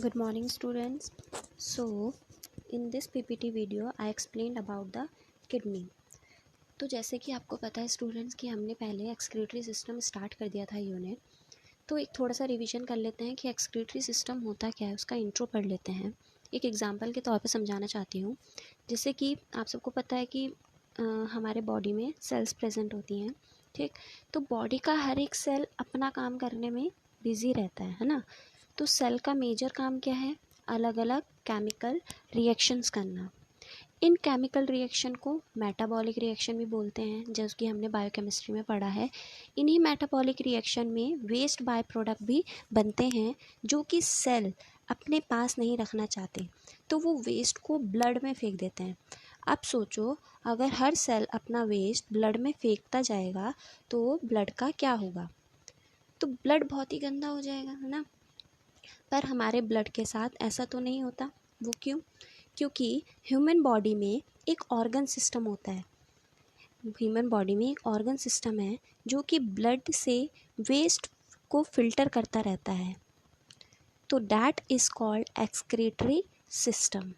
Good morning students. So in this PPT video I explained about the kidney. तो जैसे कि आपको पता है स्टूडेंट्स कि हमने पहले एक्सक्रीटरी सिस्टम स्टार्ट कर दिया था यूनिट, तो एक थोड़ा सा रिवीजन कर लेते हैं कि एक्सक्रीटरी सिस्टम होता क्या है, उसका इंट्रो पढ़ लेते हैं। एक एग्जांपल के तौर पे समझाना चाहती हूँ। जैसे कि आप सबको पता है कि हमारे बॉडी में सेल्स प्रेजेंट होती हैं, ठीक। तो बॉडी का हर एक सेल अपना काम करने में बिजी रहता है ना। तो सेल का मेजर काम क्या है? अलग अलग केमिकल रिएक्शंस करना। इन केमिकल रिएक्शन को मेटाबॉलिक रिएक्शन भी बोलते हैं, जैसे कि हमने बायोकेमिस्ट्री में पढ़ा है। इन्हीं मेटाबॉलिक रिएक्शन में वेस्ट बाय प्रोडक्ट भी बनते हैं जो कि सेल अपने पास नहीं रखना चाहते, तो वो वेस्ट को ब्लड में फेंक देते हैं। अब सोचो, अगर हर सेल अपना वेस्ट ब्लड में फेंकता जाएगा तो ब्लड का क्या होगा? तो ब्लड बहुत ही गंदा हो जाएगा, है ना। पर हमारे ब्लड के साथ ऐसा तो नहीं होता। वो क्यों? क्योंकि ह्यूमन बॉडी में एक ऑर्गन सिस्टम होता है। ह्यूमन बॉडी में एक ऑर्गन सिस्टम है जो कि ब्लड से वेस्ट को फिल्टर करता रहता है। तो that is called excretory system.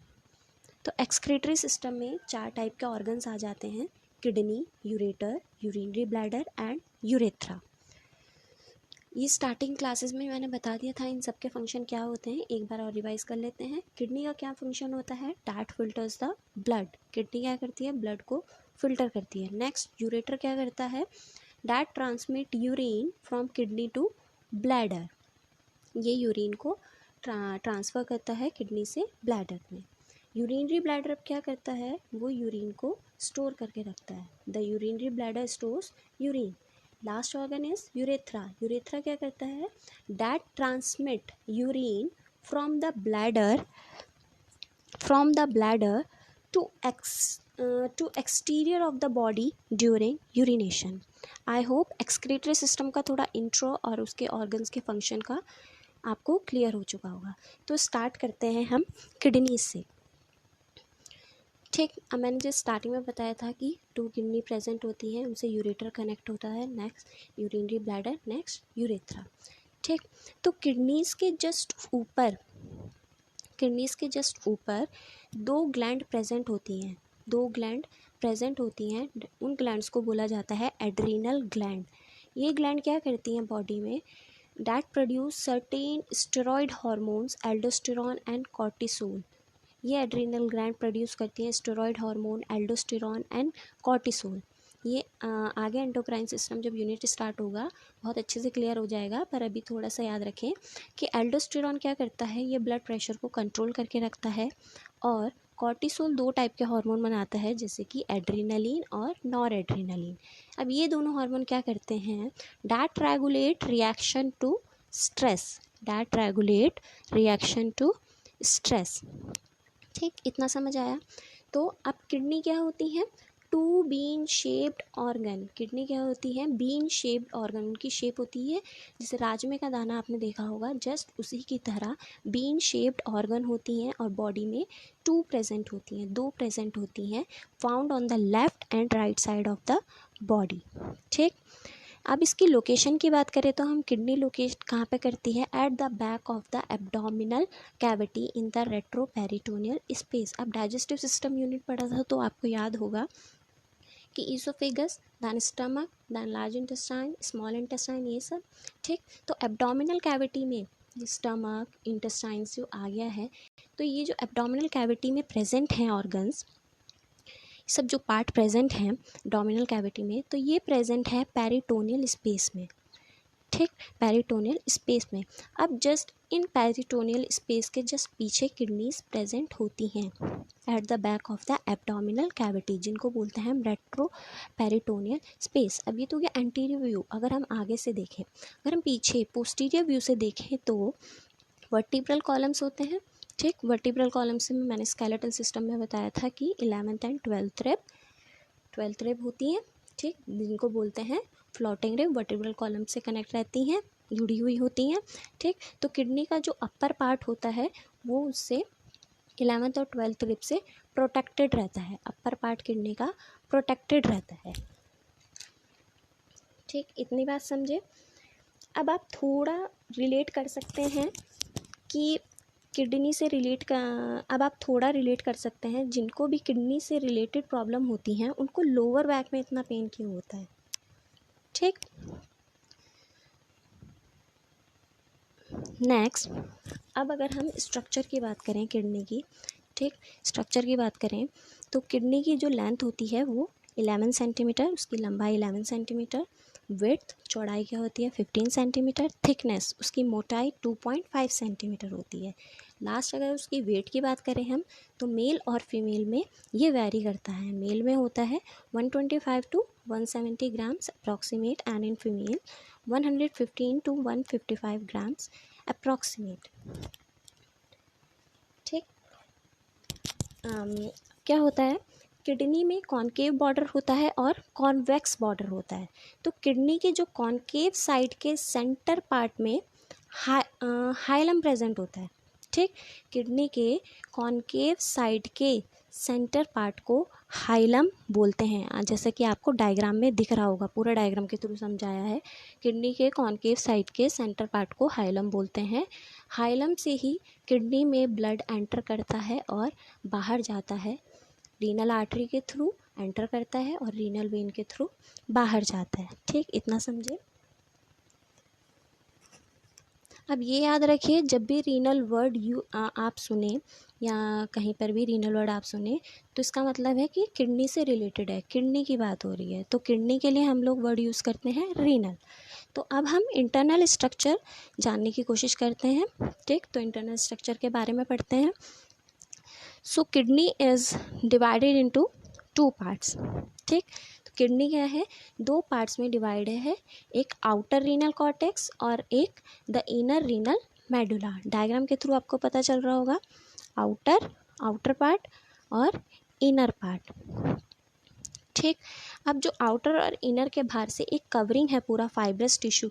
तो एक्सक्रीटरी सिस्टम में 4 टाइप के ऑर्गन्स आ जाते हैं: kidney, ureter, urinary bladder and urethra. ये स्टार्टिंग क्लासेस में मैंने बता दिया था इन सब के फंक्शन क्या होते हैं। एक बार और रिवाइज कर लेते हैं। किडनी का क्या फंक्शन होता है? That filters the blood. Kidney क्या करती है? ब्लड को फिल्टर करती है। नेक्स्ट, यूरेटर क्या करता है? That transmit urine from kidney to bladder. ये यूरिन को ट्रांसफ़र करता है किडनी से ब्लैडर में। यूरिनरी ब्लैडर अब क्या करता है? वो यूरिन को स्टोर करके रखता है। The urinary bladder stores urine. Last organ is urethra. Urethra क्या करता है? That transmit urine from the bladder to exterior of the body during urination. I hope excretory system का थोड़ा इंट्रो और उसके ऑर्गन्स के फंक्शन का आपको क्लियर हो चुका होगा। तो स्टार्ट करते हैं हम किडनी से, ठीक। अब मैंने जो स्टार्टिंग में बताया था कि 2 किडनी प्रेजेंट होती है, उनसे यूरेटर कनेक्ट होता है, next urinary bladder, next urethra, ठीक। तो किडनीज़ के जस्ट ऊपर 2 ग्लैंड प्रेजेंट होती हैं। 2 ग्लैंड प्रेजेंट होती हैं। उन ग्लैंड्स को बोला जाता है एड्रीनल ग्लैंड। ये ग्लैंड क्या करती हैं बॉडी में? That produce certain steroid hormones, aldosterone and cortisol. ये एड्रीनल ग्लैंड प्रोड्यूस करती हैं steroid hormone, aldosterone and cortisol. ये आगे एंडोक्राइन सिस्टम जब यूनिट स्टार्ट होगा बहुत अच्छे से क्लियर हो जाएगा, पर अभी थोड़ा सा याद रखें कि एल्डोस्टेरॉन क्या करता है? ये ब्लड प्रेशर को कंट्रोल करके रखता है, और कॉर्टिसोल 2 टाइप के हार्मोन बनाता है, जैसे कि एड्रीनलिन और नॉर एड्रीनलिन। अब ये दोनों हार्मोन क्या करते हैं? That regulate reaction to stress. ठीक, इतना समझ आया। तो अब किडनी क्या होती है? 2 बीन शेप्ड ऑर्गन। किडनी क्या होती है? Bean shaped organ. उनकी शेप होती है जैसे राजमे का दाना, आपने देखा होगा, जस्ट उसी की तरह बीन शेप्ड ऑर्गन होती हैं, और बॉडी में 2 प्रेजेंट होती हैं, 2 प्रेजेंट होती हैं, found on the left and right side of the body, ठीक। अब इसकी लोकेशन की बात करें तो हम किडनी लोकेट कहाँ पे करती है? At the back of the abdominal cavity in the retroperitoneal space. अब डाइजेस्टिव सिस्टम यूनिट पढ़ा था तो आपको याद होगा कि oesophagus, then stomach, then large intestine, small intestine, ये सब, ठीक। तो एब्डोमिनल कैविटी में स्टमक, इंटेस्टाइन्स जो आ गया है, तो ये जो एब्डोमिनल कैविटी में प्रेजेंट हैं ऑर्गन्स, सब जो पार्ट प्रेजेंट हैं डोमिनल कैविटी में, तो ये प्रेजेंट है पेरिटोनियल स्पेस में, ठीक, पेरिटोनियल स्पेस में। अब जस्ट इन पेरिटोनियल स्पेस के जस्ट पीछे किडनीज प्रेजेंट होती हैं eight the back of the abdominal cavity, जिनको बोलते हैं हम रेट्रो पेरिटोनियल स्पेस। अब ये तो गया एंटीरियर व्यू। अगर हम आगे से देखें, अगर हम पीछे पोस्टीरियर व्यू से देखें तो वर्टिब्रल कॉलम्स होते हैं, ठीक। वर्टिब्रल कॉलम्स में मैंने स्केलेटल सिस्टम में बताया था कि 11th एंड 12th रिब होती हैं, ठीक, जिनको बोलते हैं फ्लोटिंग रिब। वर्टिब्रल कॉलम से कनेक्ट रहती हैं, जुड़ी हुई होती हैं, ठीक। तो किडनी का जो अपर पार्ट होता है वो उससे 11th और 12th रिब से प्रोटेक्टेड रहता है। अपर पार्ट किडनी का प्रोटेक्टेड रहता है, ठीक। इतनी बात समझे। अब आप थोड़ा रिलेट कर सकते हैं कि किडनी से रिलेट का अब आप थोड़ा रिलेट कर सकते हैं, जिनको भी किडनी से रिलेटेड प्रॉब्लम होती हैं उनको लोअर बैक में इतना पेन क्यों होता है। ठीक, नेक्स्ट, अब अगर हम स्ट्रक्चर की बात करें किडनी की, ठीक, स्ट्रक्चर की बात करें तो किडनी की जो लेंथ होती है वो 11 सेंटीमीटर, उसकी लंबाई 11 सेंटीमीटर, विड्थ चौड़ाई क्या होती है 15 सेंटीमीटर, थिकनेस उसकी मोटाई 2.5 सेंटीमीटर होती है। लास्ट अगर उसकी वेट की बात करें हम तो मेल और फीमेल में ये वैरी करता है। मेल में होता है 125 to 170 grams approximate and in female 115 to 155 grams approximate. ठीक, क्या होता है, किडनी में कॉनकेव बॉर्डर होता है और कॉन्वेक्स बॉर्डर होता है। तो किडनी के जो कॉनकेव साइड के सेंटर पार्ट में हाइलम प्रेजेंट होता है। ठीक, किडनी के कॉनकेव साइड के सेंटर पार्ट को हाइलम बोलते हैं। जैसे कि आपको डायग्राम में दिख रहा होगा, पूरा डायग्राम के थ्रू समझाया है। किडनी के कॉनकेव साइड के सेंटर पार्ट को हाइलम बोलते हैं। हाइलम से ही किडनी में ब्लड एंटर करता है और बाहर जाता है। रीनल आर्टरी के थ्रू एंटर करता है और रीनल वेन के थ्रू बाहर जाता है। ठीक, इतना समझे। अब ये याद रखिए, जब भी रीनल वर्ड आप सुने या कहीं पर भी रीनल वर्ड आप सुने तो इसका मतलब है कि किडनी से रिलेटेड है, किडनी की बात हो रही है। तो किडनी के लिए हम लोग वर्ड यूज़ करते हैं रीनल। तो अब हम इंटरनल स्ट्रक्चर जानने की कोशिश करते हैं। ठीक, तो इंटरनल स्ट्रक्चर के बारे में पढ़ते हैं। सो kidney is divided into 2 parts. ठीक, तो किडनी क्या है, 2 पार्ट्स में डिवाइड है, एक आउटर रीनल कॉर्टेक्स और एक the inner renal medulla. Diagram के थ्रू आपको पता चल रहा होगा, आउटर पार्ट और इनर पार्ट। ठीक, अब जो आउटर और इनर के बाहर से एक कवरिंग है पूरा फाइब्रस टिश्यू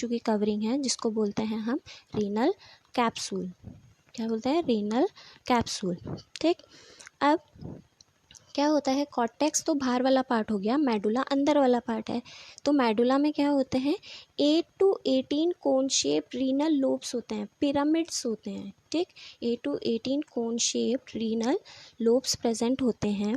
की कवरिंग है, जिसको बोलते हैं हम रीनल कैप्सूल। क्या बोलते हैं, रीनल कैप्सूल। ठीक, अब क्या होता है, कॉर्टेक्स तो बाहर वाला पार्ट हो गया, मेडुला अंदर वाला पार्ट है। तो मेडुला में क्या होते हैं, 8 to 18 cone shape renal lobes होते हैं, पिरामिड्स होते हैं। ठीक, 8 to 18 cone shape renal lobes present होते हैं।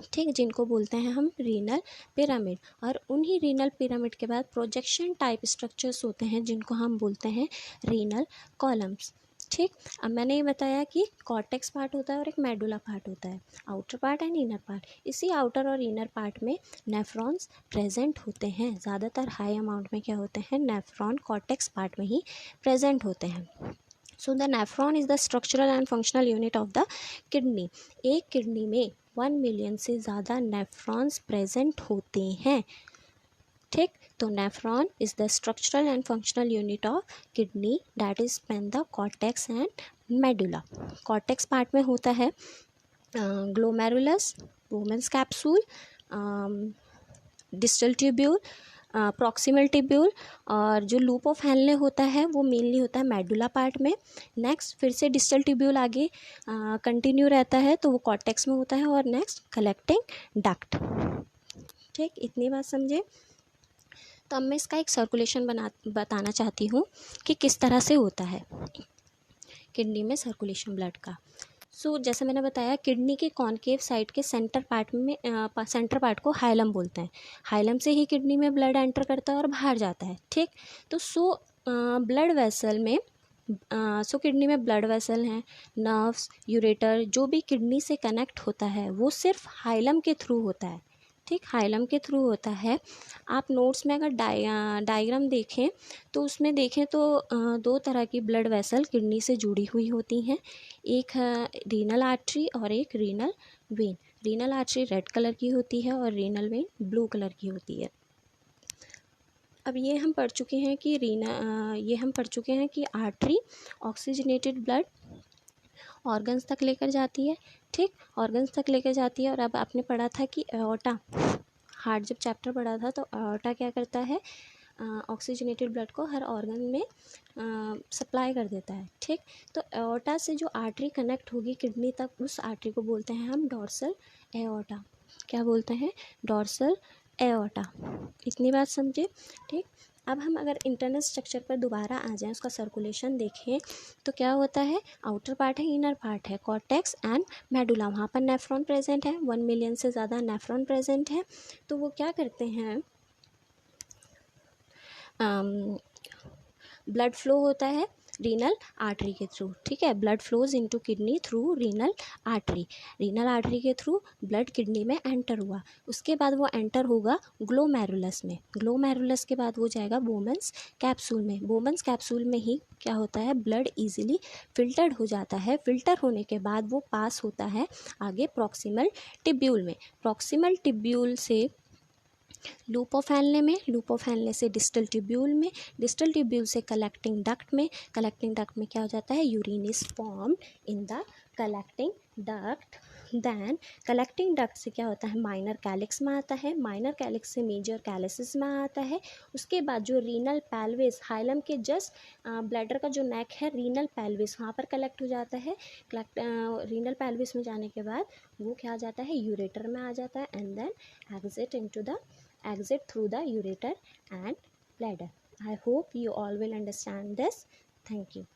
ठीक, जिनको बोलते हैं हम रीनल पिरामिड। और उन्हीं रीनल पिरामिड के बाद प्रोजेक्शन टाइप स्ट्रक्चर्स होते हैं, जिनको हम बोलते हैं रीनल कॉलम्स। ठीक, अब मैंने ये बताया कि कॉर्टेक्स पार्ट होता है और एक मेडुला पार्ट होता है, outer part and inner part. इसी आउटर और इनर पार्ट में नेफ्रॉन्स प्रेजेंट होते हैं। ज़्यादातर हाई अमाउंट में क्या होते हैं, नेफ्रॉन कॉर्टेक्स पार्ट में ही प्रेजेंट होते हैं। So the nephron is the structural and functional unit of the kidney. एक किडनी में 1 मिलियन से ज़्यादा नेफ्रॉन्स प्रेजेंट होते हैं। ठीक, तो nephron is the structural and functional unit of kidney that is span the cortex and medulla. Cortex part में होता है glomerulus, Bowman's capsule, distal tubule, proximal tubule, और जो लूप ऑफ हेनले होता है वो मेनली होता है मेडुला पार्ट में। नेक्स्ट फिर से डिस्टल ट्यूब्यूल आगे कंटिन्यू रहता है, तो वो कॉर्टेक्स में होता है। और नेक्स्ट कलेक्टिंग डक्ट। ठीक, इतनी बात समझे। तो अब मैं इसका एक सर्कुलेशन बताना चाहती हूँ कि किस तरह से होता है किडनी में सर्कुलेशन ब्लड का। सो जैसे मैंने बताया, किडनी के कॉनकेव साइड के सेंटर पार्ट को हाइलम बोलते हैं। हाइलम से ही किडनी में ब्लड एंटर करता है और बाहर जाता है। ठीक, तो ब्लड वेसल में किडनी में ब्लड वेसल हैं, नर्व्स, यूरेटर, जो भी किडनी से कनेक्ट होता है वो सिर्फ हाइलम के थ्रू होता है। ठीक, हाइलम के थ्रू होता है। आप नोट्स में अगर डायग्राम देखें तो उसमें देखें तो 2 तरह की ब्लड वेसल किडनी से जुड़ी हुई होती हैं, एक रीनल आर्टरी और एक renal vein. Renal artery red colour की होती है और रीनल वेन ब्लू कलर की होती है। अब ये हम पढ़ चुके हैं कि आर्टरी ऑक्सीजनेटेड ब्लड ऑर्गन्स तक लेकर जाती है। ठीक, ऑर्गन्स तक लेकर जाती है। और अब आपने पढ़ा था कि एओर्टा, हार्ट जब चैप्टर पढ़ा था तो एओर्टा क्या करता है, ऑक्सीजनेटेड ब्लड को हर ऑर्गन में सप्लाई कर देता है। ठीक, तो एओर्टा से जो आर्टरी कनेक्ट होगी किडनी तक, उस आर्टरी को बोलते हैं हम डॉर्सल एओर्टा। क्या बोलते हैं, डॉर्सल एओर्टा। इतनी बात समझे। ठीक, अब हम अगर इंटरनल स्ट्रक्चर पर दोबारा आ जाएं, उसका सर्कुलेशन देखें तो क्या होता है, आउटर पार्ट है, इनर पार्ट है, कॉर्टेक्स एंड मेडुला, वहाँ पर नेफ्रॉन प्रेजेंट है, 1 मिलियन से ज़्यादा नेफ्रॉन प्रेजेंट है। तो वो क्या करते हैं, ब्लड फ्लो होता है रीनल आर्टरी के थ्रू, ठीक है, blood flows into kidney through renal artery, renal artery के थ्रू ब्लड किडनी में एंटर हुआ, उसके बाद वो एंटर होगा ग्लोमेरुलस में, ग्लोमेरुलस के बाद वो जाएगा बोमन्स कैप्सूल में, बोमन्स कैप्सूल में ही क्या होता है, ब्लड इजीली फिल्टर्ड हो जाता है, फिल्टर होने के बाद वो पास होता है आगे प्रॉक्सिमल टिब्यूल में, प्रॉक्सिमल टिब्यूल से लूप ऑफ एनले में, लूप ऑफ एनले से डिस्टल ट्यूब्यूल में, डिस्टल ट्यूब्यूल से कलेक्टिंग डक्ट में, कलेक्टिंग डक्ट में क्या हो जाता है, urine is formed in the collecting duct, then collecting duct से क्या होता है, माइनर कैलिक्स में आता है, माइनर कैलिक्स से मेजर कैलिसिस में आता है, उसके बाद जो रीनल पेल्विस, हाइलम के जस्ट ब्लैडर का जो नेक है रीनल पेल्विस, वहाँ पर कलेक्ट हो जाता है, रीनल पेल्विस में जाने के बाद वो क्या आ जाता है, यूरेटर में आ जाता है, and then exit through the ureter and bladder. I hope you all will understand this. Thank you.